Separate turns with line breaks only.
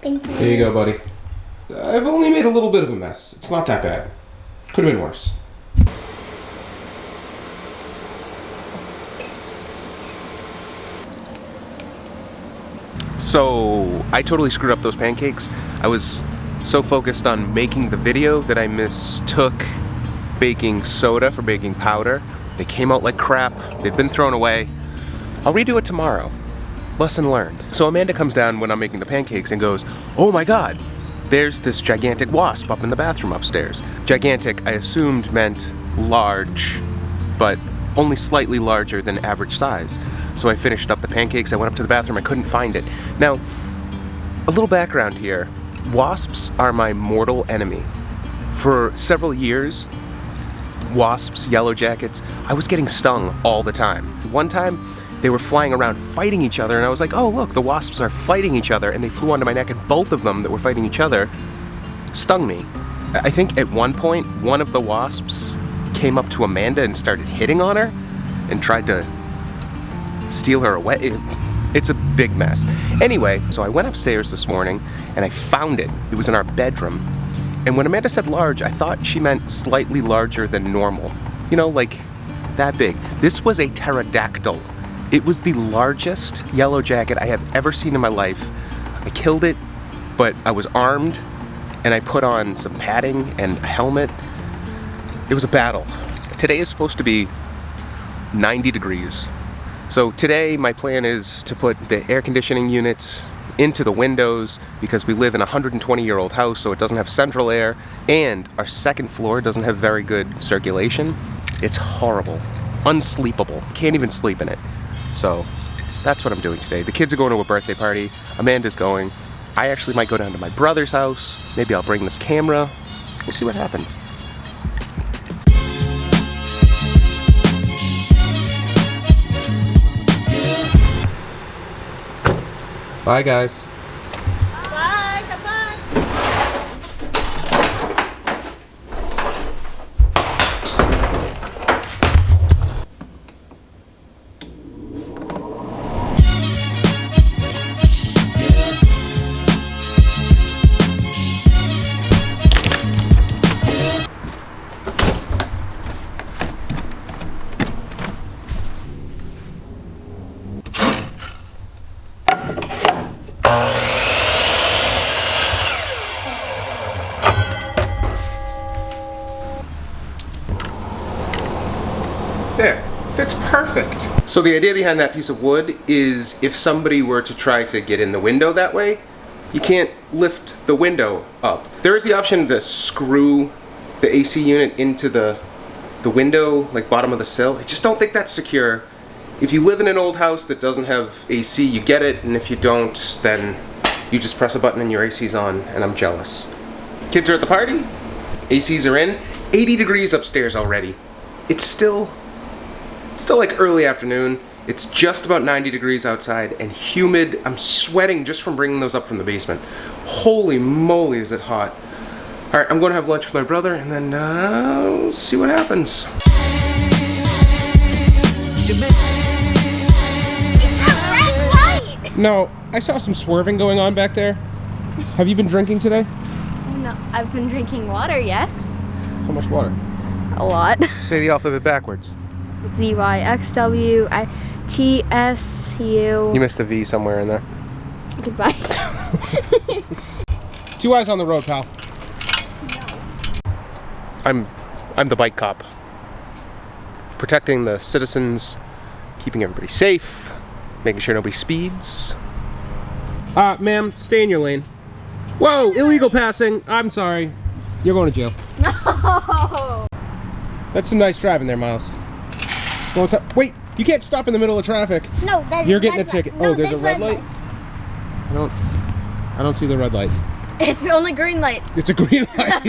Thank you.
There you go, buddy. I've only made a little bit of a mess. It's not that bad. Could have been worse. So, I totally screwed up those pancakes. I was so focused on making the video that I mistook baking soda for baking powder. They came out like crap. They've been thrown away. I'll redo it tomorrow. Lesson learned. So Amanda comes down when I'm making the pancakes and goes, "Oh my god, there's this gigantic wasp up in the bathroom upstairs." Gigantic, I assumed meant large, but only slightly larger than average size. So I finished up the pancakes, I went up to the bathroom, I couldn't find it. Now, a little background here. Wasps are my mortal enemy. For several years, wasps, yellow jackets, I was getting stung all the time. One time, they were flying around fighting each other, and I was like, oh look, the wasps are fighting each other, and they flew onto my neck, and both of them that were fighting each other stung me. I think at one point, one of the wasps came up to Amanda and started hitting on her, and tried to steal her away. It's a big mess. Anyway, so I went upstairs this morning, and I found it. It was in our bedroom. And when Amanda said large, I thought she meant slightly larger than normal. You know, like that big. This was a pterodactyl. It was the largest yellow jacket I have ever seen in my life. I killed it, but I was armed, and I put on some padding and a helmet. It was a battle. Today is supposed to be 90 degrees. So today my plan is to put the air conditioning units into the windows because we live in a 120-year-old house, so it doesn't have central air, and our second floor doesn't have very good circulation. It's horrible, unsleepable. Can't even sleep in it. So that's what I'm doing today. The kids are going to a birthday party. Amanda's going. I actually might go down to my brother's house. Maybe I'll bring this camera. We'll see what happens. Bye, guys.
Bye. Have fun.
There, fits perfect. So the idea behind that piece of wood is if somebody were to try to get in the window that way, you can't lift the window up. There is the option to screw the AC unit into the window, like bottom of the sill. I just don't think that's secure. If you live in an old house that doesn't have AC, you get it, and if you don't, then you just press a button and your AC's on, and I'm jealous. Kids are at the party, ACs are in, 80 degrees upstairs already. It's still like early afternoon. It's just about 90 degrees outside and humid. I'm sweating just from bringing those up from the basement. Holy moly, is it hot. All right, I'm going to have lunch with my brother, and then we'll see what happens.
Red light.
No, I saw some swerving going on back there. Have you been drinking today?
No, I've been drinking water. Yes.
How much water?
A lot.
Say the alphabet backwards.
ZYXWTSU.
You missed a V somewhere in there.
Goodbye.
2 eyes on the road, pal. I'm the bike cop. Protecting the citizens, keeping everybody safe, making sure nobody speeds. Ma'am, stay in your lane. Whoa, illegal passing. I'm sorry. You're going to jail.
No.
That's some nice driving there, Miles. Slow it up. Wait, you can't stop in the middle of traffic.
No,
You're getting a ticket.
No,
Oh, there's a red light? I don't see the red light.
It's only green light.
It's a green light.